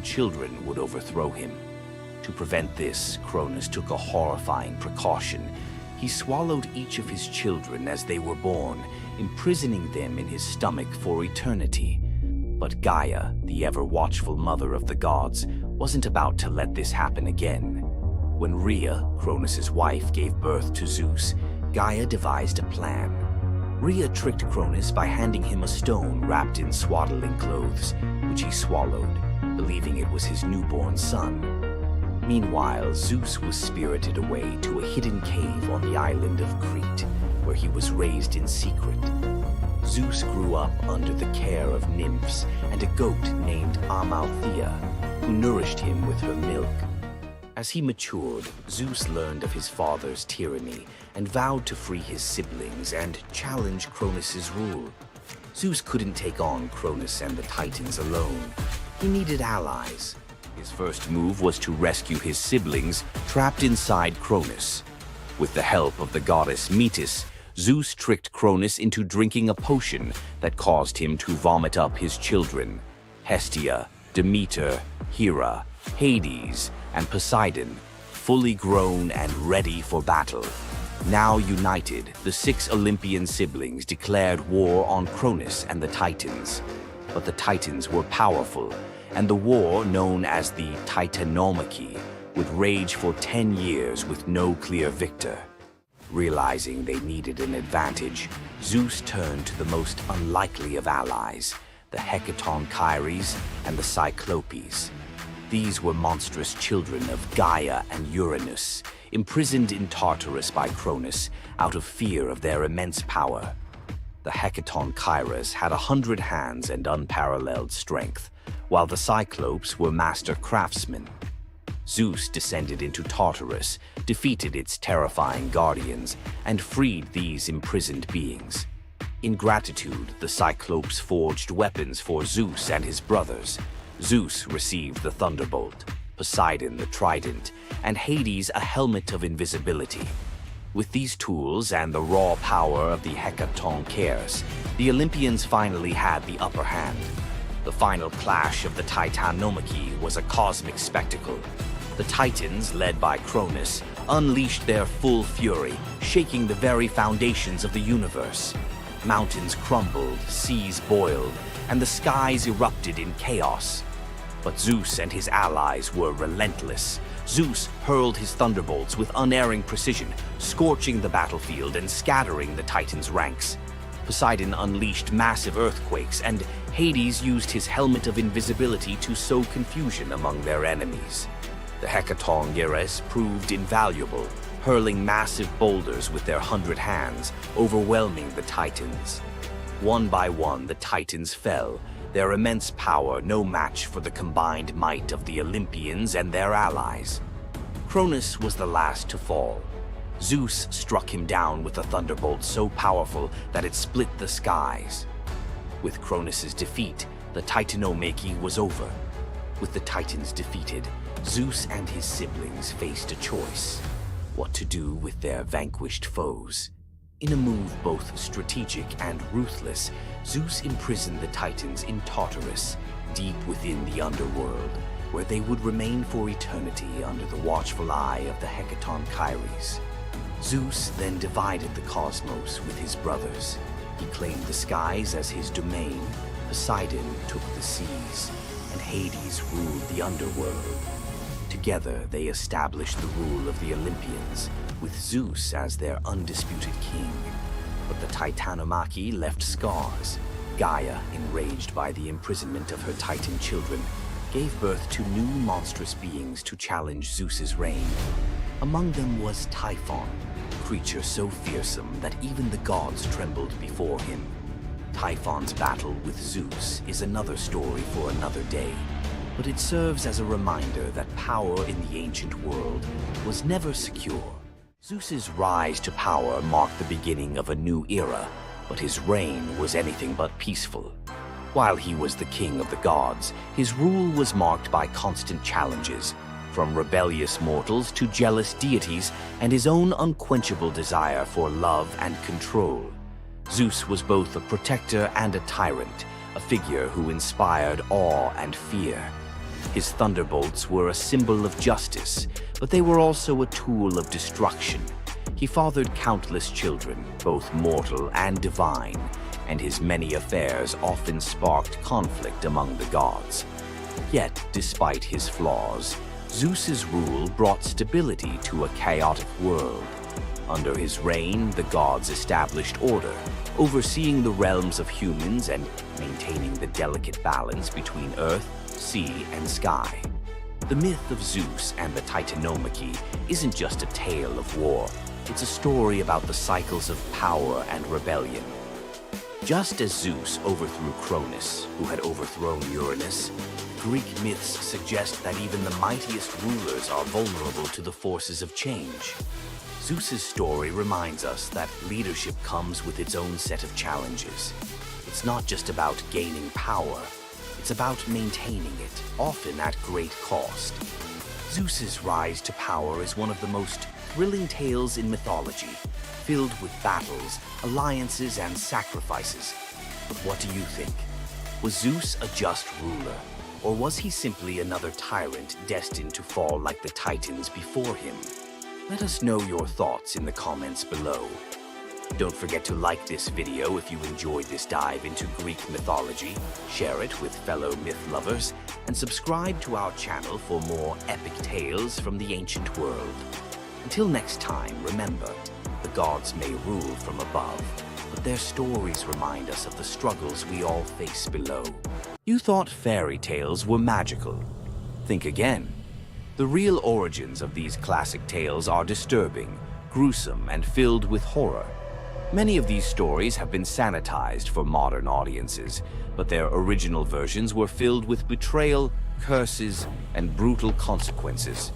children would overthrow him. To prevent this, Cronus took a horrifying precaution. He swallowed each of his children as they were born, imprisoning them in his stomach for eternity. But Gaia, the ever-watchful mother of the gods, wasn't about to let this happen again. When Rhea, Cronus's wife, gave birth to Zeus, Gaia devised a plan. Rhea tricked Cronus by handing him a stone wrapped in swaddling clothes, which he swallowed, believing it was his newborn son. Meanwhile, Zeus was spirited away to a hidden cave on the island of Crete, where he was raised in secret. Zeus grew up under the care of nymphs and a goat named Amalthea, who nourished him with her milk. As he matured, Zeus learned of his father's tyranny and vowed to free his siblings and challenge Cronus's rule. Zeus couldn't take on Cronus and the Titans alone. He needed allies. His first move was to rescue his siblings trapped inside Cronus. With the help of the goddess Metis, Zeus tricked Cronus into drinking a potion that caused him to vomit up his children: Hestia, Demeter, Hera, Hades, and Poseidon, fully grown and ready for battle. Now united, the 6 Olympian siblings declared war on Cronus and the Titans. But the Titans were powerful, and the war, known as the Titanomachy, would rage for 10 years with no clear victor. Realizing they needed an advantage, Zeus turned to the most unlikely of allies, the Hecatonchires and the Cyclopes. These were monstrous children of Gaia and Uranus, imprisoned in Tartarus by Cronus out of fear of their immense power. The Hecatonchires had 100 hands and unparalleled strength, while the Cyclopes were master craftsmen. Zeus descended into Tartarus, defeated its terrifying guardians, and freed these imprisoned beings. In gratitude, the Cyclopes forged weapons for Zeus and his brothers. Zeus received the thunderbolt, Poseidon the trident, and Hades a helmet of invisibility. With these tools and the raw power of the Hecatonchires, the Olympians finally had the upper hand. The final clash of the Titanomachy was a cosmic spectacle. The Titans, led by Cronus, unleashed their full fury, shaking the very foundations of the universe. Mountains crumbled, seas boiled, and the skies erupted in chaos. But Zeus and his allies were relentless. Zeus hurled his thunderbolts with unerring precision, scorching the battlefield and scattering the Titans' ranks. Poseidon unleashed massive earthquakes, and Hades used his helmet of invisibility to sow confusion among their enemies. The Hecatonchires proved invaluable, hurling massive boulders with their 100 hands, overwhelming the Titans. One by one, the Titans fell, their immense power no match for the combined might of the Olympians and their allies. Cronus was the last to fall. Zeus struck him down with a thunderbolt so powerful that it split the skies. With Cronus's defeat, the Titanomachy was over. With the Titans defeated, Zeus and his siblings faced a choice: what to do with their vanquished foes. In a move both strategic and ruthless, Zeus imprisoned the Titans in Tartarus, deep within the underworld, where they would remain for eternity under the watchful eye of the Hecatonchires. Zeus then divided the cosmos with his brothers. He claimed the skies as his domain, Poseidon took the seas, and Hades ruled the underworld. Together, they established the rule of the Olympians, with Zeus as their undisputed king. But the Titanomachy left scars. Gaia, enraged by the imprisonment of her Titan children, gave birth to new monstrous beings to challenge Zeus's reign. Among them was Typhon, a creature so fearsome that even the gods trembled before him. Typhon's battle with Zeus is another story for another day, but it serves as a reminder that power in the ancient world was never secure. Zeus's rise to power marked the beginning of a new era, but his reign was anything but peaceful. While he was the king of the gods, his rule was marked by constant challenges, from rebellious mortals to jealous deities and his own unquenchable desire for love and control. Zeus was both a protector and a tyrant, a figure who inspired awe and fear. His thunderbolts were a symbol of justice, but they were also a tool of destruction. He fathered countless children, both mortal and divine, and his many affairs often sparked conflict among the gods. Yet, despite his flaws, Zeus's rule brought stability to a chaotic world. Under his reign, the gods established order, overseeing the realms of humans and maintaining the delicate balance between earth, sea, and sky. The myth of Zeus and the Titanomachy isn't just a tale of war. It's a story about the cycles of power and rebellion. Just as Zeus overthrew Cronus, who had overthrown Uranus, Greek myths suggest that even the mightiest rulers are vulnerable to the forces of change. Zeus's story reminds us that leadership comes with its own set of challenges. It's not just about gaining power, it's about maintaining it, often at great cost. Zeus's rise to power is one of the most thrilling tales in mythology, filled with battles, alliances, and sacrifices. But what do you think? Was Zeus a just ruler, or was he simply another tyrant destined to fall like the Titans before him? Let us know your thoughts in the comments below. Don't forget to like this video if you enjoyed this dive into Greek mythology, share it with fellow myth lovers, and subscribe to our channel for more epic tales from the ancient world. Until next time, remember, the gods may rule from above, but their stories remind us of the struggles we all face below. You thought fairy tales were magical. Think again. The real origins of these classic tales are disturbing, gruesome, and filled with horror. Many of these stories have been sanitized for modern audiences, but their original versions were filled with betrayal, curses, and brutal consequences.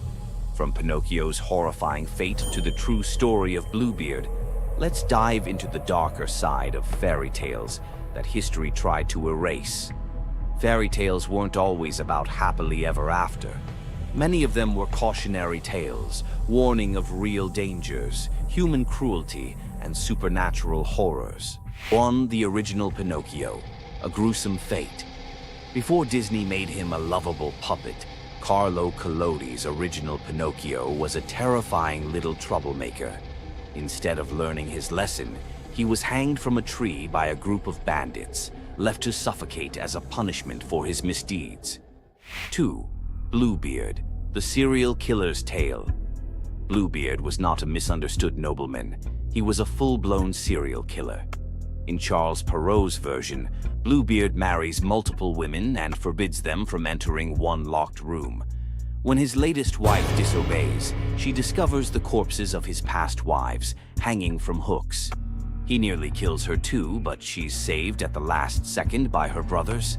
From Pinocchio's horrifying fate to the true story of Bluebeard, let's dive into the darker side of fairy tales that history tried to erase. Fairy tales weren't always about happily ever after. Many of them were cautionary tales, warning of real dangers, human cruelty, and supernatural horrors. 1. The original Pinocchio, a gruesome fate. Before Disney made him a lovable puppet, Carlo Collodi's original Pinocchio was a terrifying little troublemaker. Instead of learning his lesson, he was hanged from a tree by a group of bandits, left to suffocate as a punishment for his misdeeds. 2. Bluebeard, the serial killer's tale. Bluebeard was not a misunderstood nobleman. He was a full-blown serial killer. In Charles Perrault's version, Bluebeard marries multiple women and forbids them from entering one locked room. When his latest wife disobeys, she discovers the corpses of his past wives, hanging from hooks. He nearly kills her too, but she's saved at the last second by her brothers.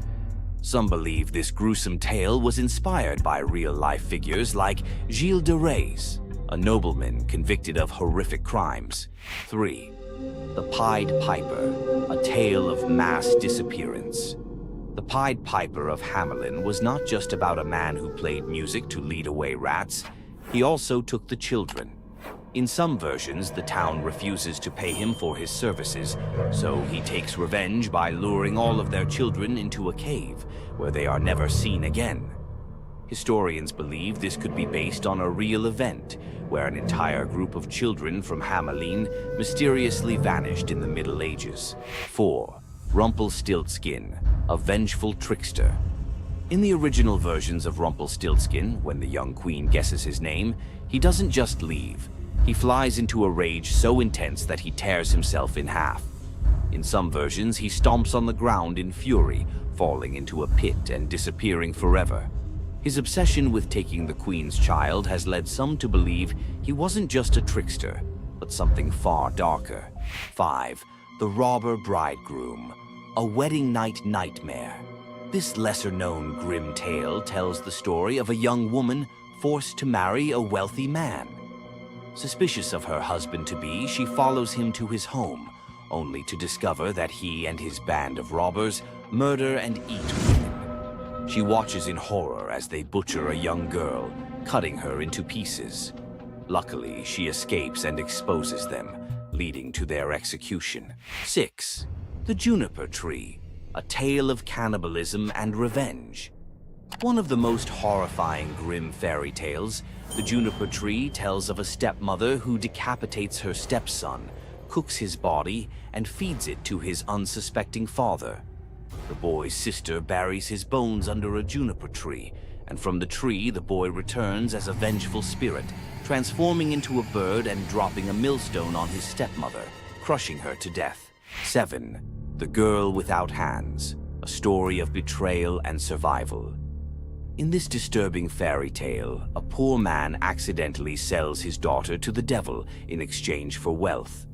Some believe this gruesome tale was inspired by real-life figures like Gilles de Rais, a nobleman convicted of horrific crimes. 3. The Pied Piper, a tale of mass disappearance. The Pied Piper of Hamelin was not just about a man who played music to lead away rats. He also took the children. In some versions, the town refuses to pay him for his services, so he takes revenge by luring all of their children into a cave, where they are never seen again. Historians believe this could be based on a real event, where an entire group of children from Hamelin mysteriously vanished in the Middle Ages. 4. Rumpelstiltskin, a vengeful trickster. In the original versions of Rumpelstiltskin, when the young queen guesses his name, he doesn't just leave. He flies into a rage so intense that he tears himself in half. In some versions, he stomps on the ground in fury, falling into a pit and disappearing forever. His obsession with taking the queen's child has led some to believe he wasn't just a trickster, but something far darker. 5. The Robber Bridegroom, a wedding night nightmare. This lesser-known grim tale tells the story of a young woman forced to marry a wealthy man. Suspicious of her husband-to-be, she follows him to his home, only to discover that he and his band of robbers murder and eat women. She watches in horror as they butcher a young girl, cutting her into pieces. Luckily, she escapes and exposes them, leading to their execution. 6. The Juniper Tree, a tale of cannibalism and revenge. One of the most horrifying grim fairy tales, the juniper tree tells of a stepmother who decapitates her stepson, cooks his body, and feeds it to his unsuspecting father. The boy's sister buries his bones under a juniper tree, and from the tree the boy returns as a vengeful spirit, transforming into a bird and dropping a millstone on his stepmother, crushing her to death. 7. The Girl Without Hands, a story of betrayal and survival. In this disturbing fairy tale, a poor man accidentally sells his daughter to the devil in exchange for wealth.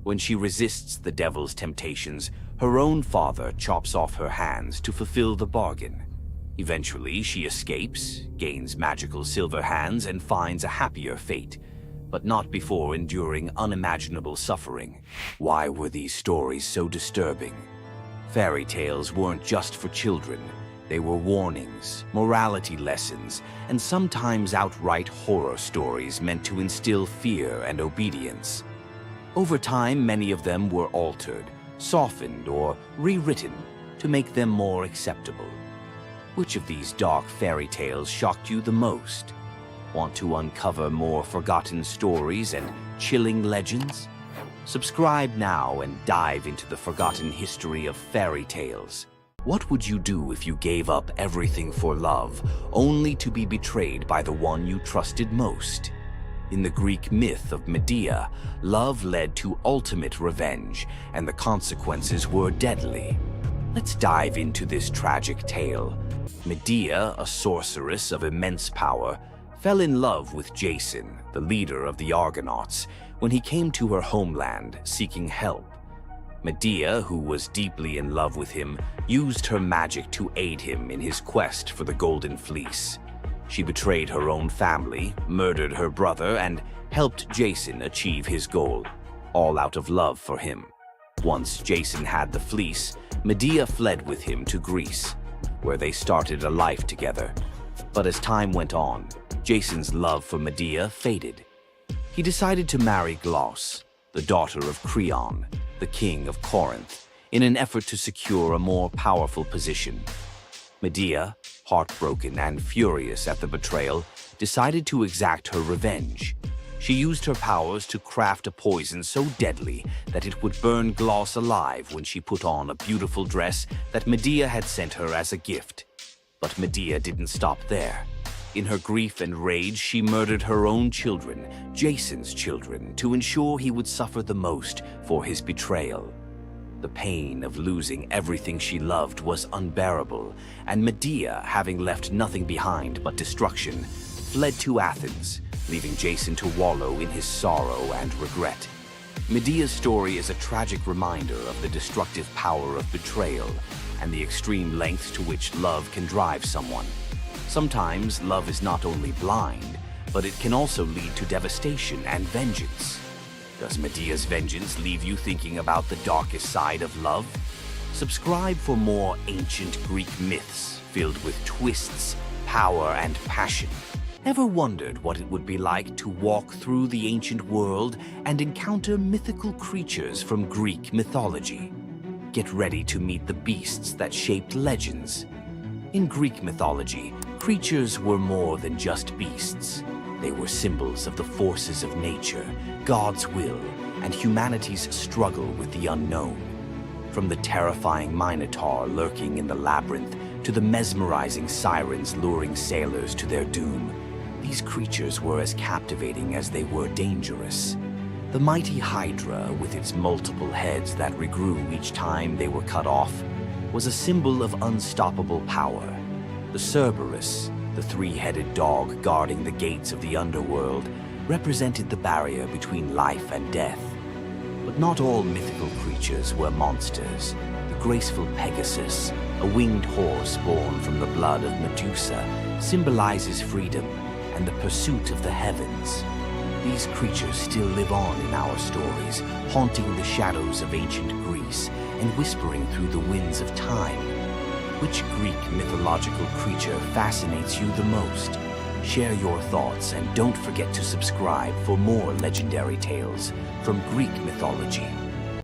When she resists the devil's temptations, her own father chops off her hands to fulfill the bargain. Eventually, she escapes, gains magical silver hands, and finds a happier fate, but not before enduring unimaginable suffering. Why were these stories so disturbing? Fairy tales weren't just for children. They were warnings, morality lessons, and sometimes outright horror stories meant to instill fear and obedience. Over time, many of them were altered, softened, or rewritten to make them more acceptable. Which of these dark fairy tales shocked you the most? Want to uncover more forgotten stories and chilling legends? Subscribe now and dive into the forgotten history of fairy tales. What would you do if you gave up everything for love, only to be betrayed by the one you trusted most? In the Greek myth of Medea, love led to ultimate revenge, and the consequences were deadly. Let's dive into this tragic tale. Medea, a sorceress of immense power, fell in love with Jason, the leader of the Argonauts, when he came to her homeland seeking help. Medea, who was deeply in love with him, used her magic to aid him in his quest for the Golden Fleece. She betrayed her own family, murdered her brother, and helped Jason achieve his goal, all out of love for him. Once Jason had the fleece, Medea fled with him to Greece, where they started a life together. But as time went on, Jason's love for Medea faded. He decided to marry Glauce, the daughter of Creon, the king of Corinth, in an effort to secure a more powerful position. Medea, heartbroken and furious at the betrayal, decided to exact her revenge. She used her powers to craft a poison so deadly that it would burn Glauce alive when she put on a beautiful dress that Medea had sent her as a gift. But Medea didn't stop there. In her grief and rage, she murdered her own children, Jason's children, to ensure he would suffer the most for his betrayal. The pain of losing everything she loved was unbearable, and Medea, having left nothing behind but destruction, fled to Athens, leaving Jason to wallow in his sorrow and regret. Medea's story is a tragic reminder of the destructive power of betrayal and the extreme lengths to which love can drive someone. Sometimes love is not only blind, but it can also lead to devastation and vengeance. Does Medea's vengeance leave you thinking about the darkest side of love? Subscribe for more ancient Greek myths filled with twists, power, and passion. Ever wondered what it would be like to walk through the ancient world and encounter mythical creatures from Greek mythology? Get ready to meet the beasts that shaped legends. In Greek mythology, creatures were more than just beasts. They were symbols of the forces of nature, God's will, and humanity's struggle with the unknown. From the terrifying Minotaur lurking in the labyrinth to the mesmerizing sirens luring sailors to their doom, these creatures were as captivating as they were dangerous. The mighty Hydra, with its multiple heads that regrew each time they were cut off, was a symbol of unstoppable power. The Cerberus, the three-headed dog guarding the gates of the underworld, represented the barrier between life and death. But not all mythical creatures were monsters. The graceful Pegasus, a winged horse born from the blood of Medusa, symbolizes freedom and the pursuit of the heavens. These creatures still live on in our stories, haunting the shadows of ancient Greece and whispering through the winds of time. Which Greek mythological creature fascinates you the most? Share your thoughts and don't forget to subscribe for more legendary tales from Greek mythology.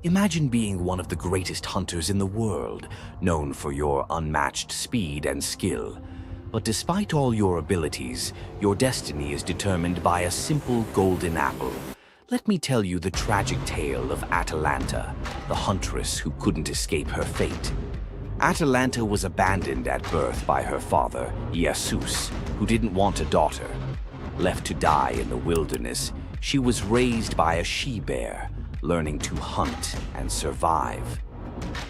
Imagine being one of the greatest hunters in the world, known for your unmatched speed and skill. But despite all your abilities, your destiny is determined by a simple golden apple. Let me tell you the tragic tale of Atalanta, the huntress who couldn't escape her fate. Atalanta was abandoned at birth by her father, Zeus, who didn't want a daughter. Left to die in the wilderness, she was raised by a she-bear, learning to hunt and survive.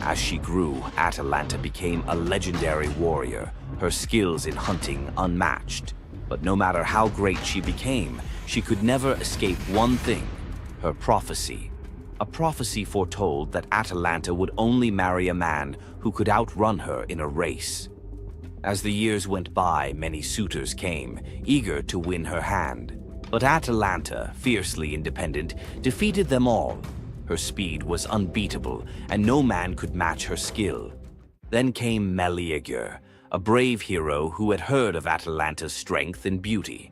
As she grew, Atalanta became a legendary warrior, her skills in hunting unmatched. But no matter how great she became, she could never escape one thing: her prophecy. A prophecy foretold that Atalanta would only marry a man who could outrun her in a race. As the years went by, many suitors came, eager to win her hand. But Atalanta, fiercely independent, defeated them all. Her speed was unbeatable, and no man could match her skill. Then came Meleager, a brave hero who had heard of Atalanta's strength and beauty.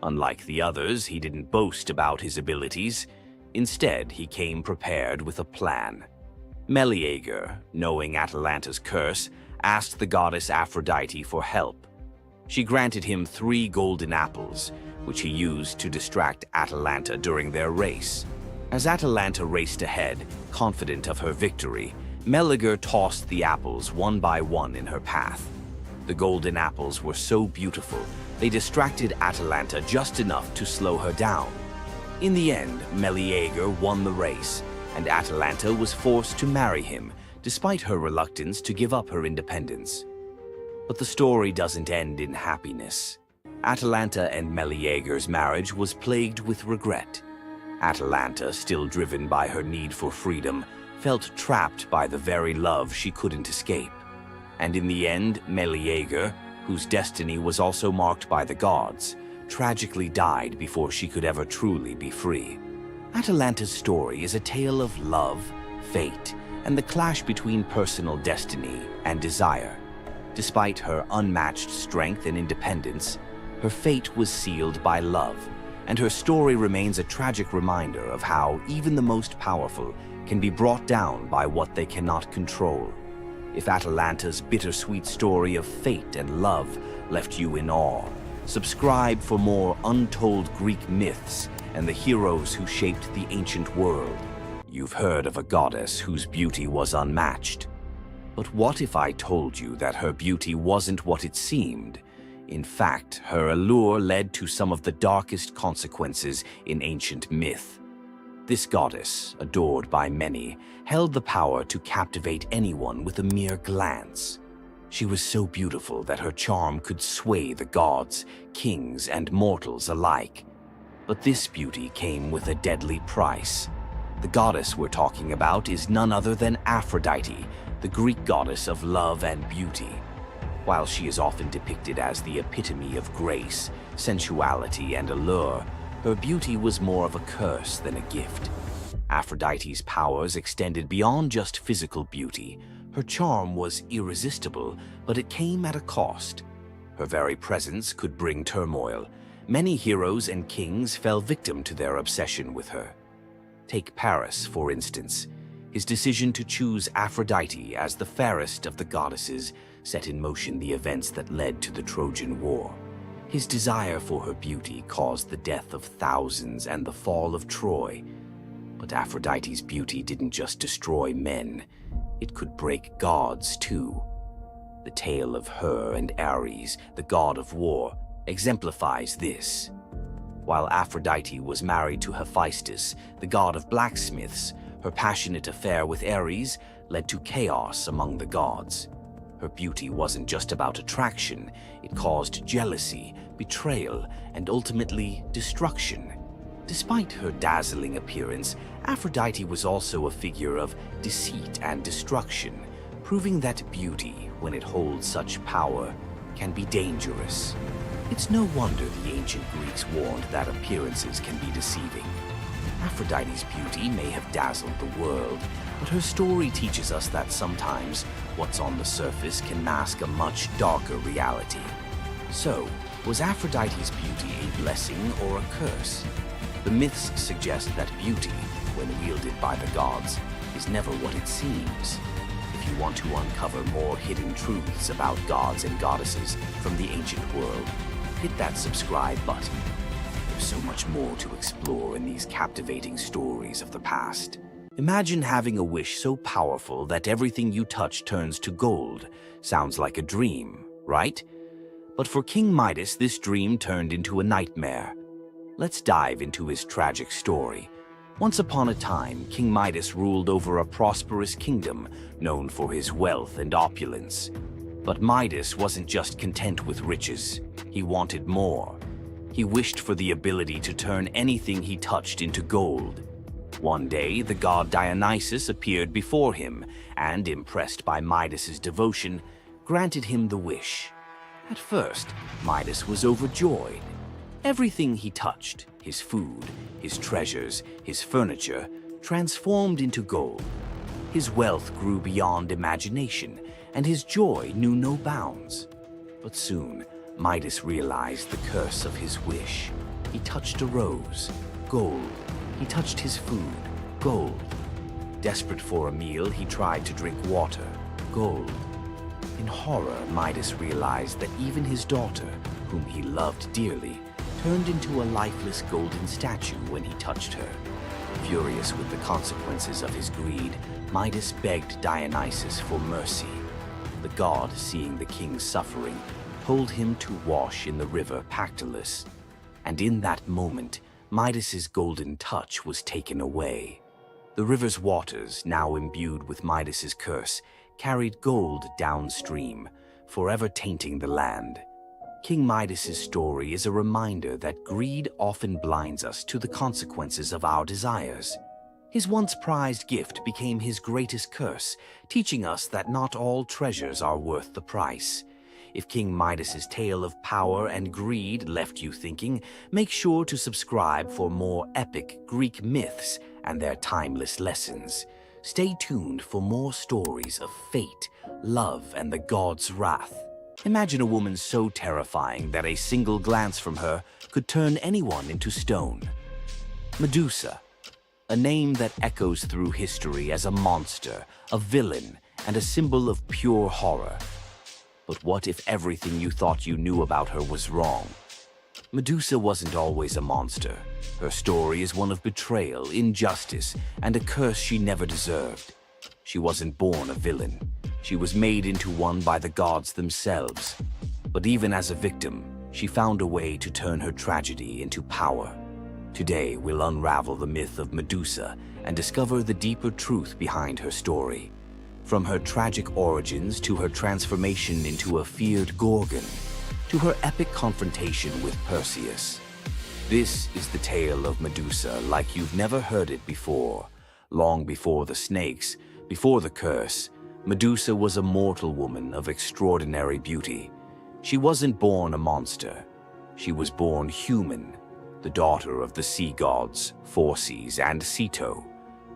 Unlike the others, he didn't boast about his abilities. Instead, he came prepared with a plan. Meleager, knowing Atalanta's curse, asked the goddess Aphrodite for help. She granted him 3 golden apples, which he used to distract Atalanta during their race. As Atalanta raced ahead, confident of her victory, Meleager tossed the apples one by one in her path. The golden apples were so beautiful, they distracted Atalanta just enough to slow her down. In the end, Meleager won the race, and Atalanta was forced to marry him, despite her reluctance to give up her independence. But the story doesn't end in happiness. Atalanta and Meleager's marriage was plagued with regret. Atalanta, still driven by her need for freedom, felt trapped by the very love she couldn't escape. And in the end, Meleager, whose destiny was also marked by the gods, tragically died before she could ever truly be free. Atalanta's story is a tale of love, fate, and the clash between personal destiny and desire. Despite her unmatched strength and independence, her fate was sealed by love, and her story remains a tragic reminder of how even the most powerful can be brought down by what they cannot control. If Atalanta's bittersweet story of fate and love left you in awe, subscribe for more untold Greek myths and the heroes who shaped the ancient world. You've heard of a goddess whose beauty was unmatched. But what if I told you that her beauty wasn't what it seemed? In fact, her allure led to some of the darkest consequences in ancient myth. This goddess, adored by many, held the power to captivate anyone with a mere glance. She was so beautiful that her charm could sway the gods, kings, and mortals alike. But this beauty came with a deadly price. The goddess we're talking about is none other than Aphrodite, the Greek goddess of love and beauty. While she is often depicted as the epitome of grace, sensuality, and allure, her beauty was more of a curse than a gift. Aphrodite's powers extended beyond just physical beauty. Her charm was irresistible, but it came at a cost. Her very presence could bring turmoil. Many heroes and kings fell victim to their obsession with her. Take Paris, for instance. His decision to choose Aphrodite as the fairest of the goddesses set in motion the events that led to the Trojan War. His desire for her beauty caused the death of thousands and the fall of Troy. But Aphrodite's beauty didn't just destroy men, it could break gods too. The tale of her and Ares, the god of war, exemplifies this. While Aphrodite was married to Hephaestus, the god of blacksmiths, her passionate affair with Ares led to chaos among the gods. Her beauty wasn't just about attraction, it caused jealousy, betrayal, and ultimately destruction. Despite her dazzling appearance, Aphrodite was also a figure of deceit and destruction, proving that beauty, when it holds such power, can be dangerous. It's no wonder the ancient Greeks warned that appearances can be deceiving. Aphrodite's beauty may have dazzled the world, but her story teaches us that sometimes what's on the surface can mask a much darker reality. So, was Aphrodite's beauty a blessing or a curse? The myths suggest that beauty, when wielded by the gods, is never what it seems. If if you want to uncover more hidden truths about gods and goddesses from the ancient world, hit that subscribe button. There's so much more to explore in these captivating stories of the past. Imagine having a wish so powerful that everything you touch turns to gold. Sounds like a dream, right? But for King Midas, this dream turned into a nightmare. Let's dive into his tragic story. Once upon a time, King Midas ruled over a prosperous kingdom known for his wealth and opulence. But Midas wasn't just content with riches. He wanted more. He wished for the ability to turn anything he touched into gold. One day, the god Dionysus appeared before him and, impressed by Midas's devotion, granted him the wish. At first, Midas was overjoyed. Everything he touched, his food, his treasures, his furniture, transformed into gold. His wealth grew beyond imagination, and his joy knew no bounds. But soon, Midas realized the curse of his wish. He touched a rose, gold. He touched his food, gold. Desperate for a meal, he tried to drink water, gold. In horror, Midas realized that even his daughter, whom he loved dearly, turned into a lifeless golden statue when he touched her. Furious with the consequences of his greed, Midas begged Dionysus for mercy. The god, seeing the king's suffering, told him to wash in the river Pactolus. And in that moment, Midas's golden touch was taken away. The river's waters, now imbued with Midas's curse, carried gold downstream, forever tainting the land. King Midas's story is a reminder that greed often blinds us to the consequences of our desires. His once prized gift became his greatest curse, teaching us that not all treasures are worth the price. If King Midas's tale of power and greed left you thinking, make sure to subscribe for more epic Greek myths and their timeless lessons. Stay tuned for more stories of fate, love, and the god's wrath. Imagine a woman so terrifying that a single glance from her could turn anyone into stone. Medusa, a name that echoes through history as a monster, a villain, and a symbol of pure horror. But what if everything you thought you knew about her was wrong? Medusa wasn't always a monster. Her story is one of betrayal, injustice, and a curse she never deserved. She wasn't born a villain. She was made into one by the gods themselves. But even as a victim, she found a way to turn her tragedy into power. Today, we'll unravel the myth of Medusa and discover the deeper truth behind her story. From her tragic origins to her transformation into a feared Gorgon, to her epic confrontation with Perseus. This is the tale of Medusa like you've never heard it before. Long before the snakes, before the curse, Medusa was a mortal woman of extraordinary beauty. She wasn't born a monster. She was born human, the daughter of the sea gods, Phorcys and Ceto.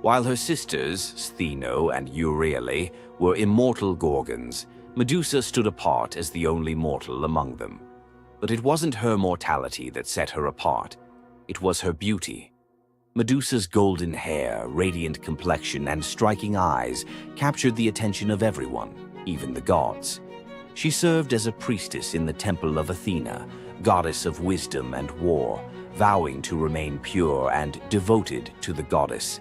While her sisters, Stheno and Euryale, were immortal Gorgons, Medusa stood apart as the only mortal among them. But it wasn't her mortality that set her apart. It was her beauty. Medusa's golden hair, radiant complexion, and striking eyes captured the attention of everyone, even the gods. She served as a priestess in the temple of Athena, goddess of wisdom and war, vowing to remain pure and devoted to the goddess.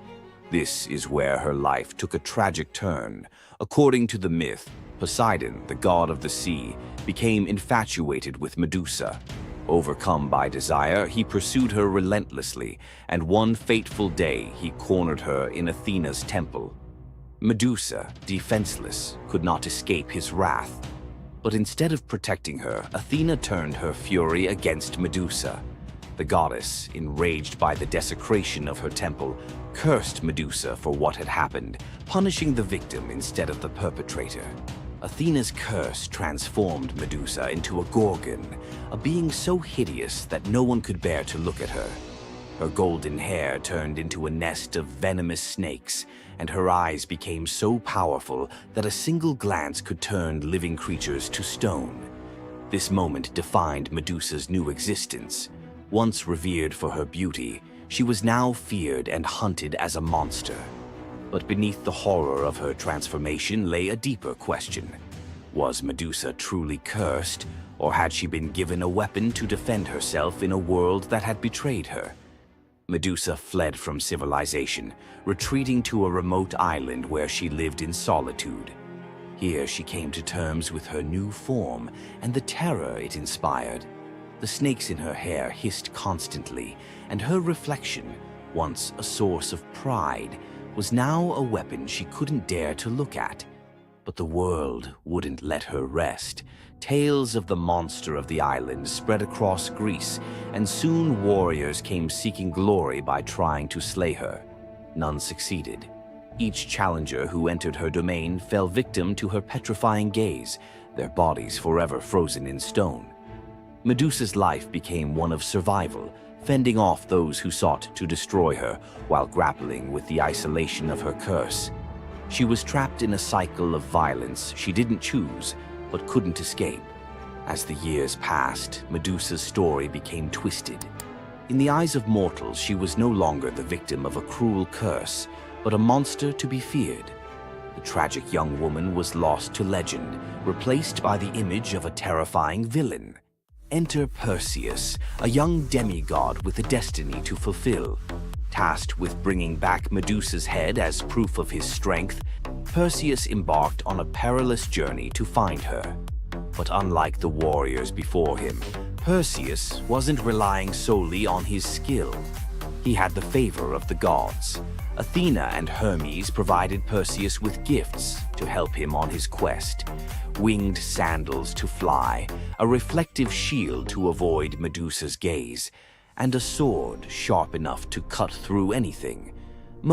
This is where her life took a tragic turn. According to the myth, Poseidon, the god of the sea, became infatuated with Medusa. Overcome by desire, he pursued her relentlessly, and one fateful day he cornered her in Athena's temple. Medusa, defenseless, could not escape his wrath. But instead of protecting her, Athena turned her fury against Medusa. The goddess, enraged by the desecration of her temple, cursed Medusa for what had happened, punishing the victim instead of the perpetrator. Athena's curse transformed Medusa into a Gorgon, a being so hideous that no one could bear to look at her. Her golden hair turned into a nest of venomous snakes, and her eyes became so powerful that a single glance could turn living creatures to stone. This moment defined Medusa's new existence. Once revered for her beauty, she was now feared and hunted as a monster. But beneath the horror of her transformation lay a deeper question. Was Medusa truly cursed, or had she been given a weapon to defend herself in a world that had betrayed her? Medusa fled from civilization, retreating to a remote island where she lived in solitude. Here she came to terms with her new form and the terror it inspired. The snakes in her hair hissed constantly, and her reflection, once a source of pride, was now a weapon she couldn't dare to look at. But the world wouldn't let her rest. Tales of the monster of the island spread across Greece, and soon warriors came seeking glory by trying to slay her. None succeeded. Each challenger who entered her domain fell victim to her petrifying gaze, their bodies forever frozen in stone. Medusa's life became one of survival, fending off those who sought to destroy her while grappling with the isolation of her curse. She was trapped in a cycle of violence she didn't choose, but couldn't escape. As the years passed, Medusa's story became twisted. In the eyes of mortals, she was no longer the victim of a cruel curse, but a monster to be feared. The tragic young woman was lost to legend, replaced by the image of a terrifying villain. Enter Perseus, a young demigod with a destiny to fulfill. Tasked with bringing back Medusa's head as proof of his strength, Perseus embarked on a perilous journey to find her. But unlike the warriors before him, Perseus wasn't relying solely on his skill. He had the favor of the gods. Athena and Hermes provided Perseus with gifts to help him on his quest. Winged sandals to fly, a reflective shield to avoid Medusa's gaze, and a sword sharp enough to cut through anything.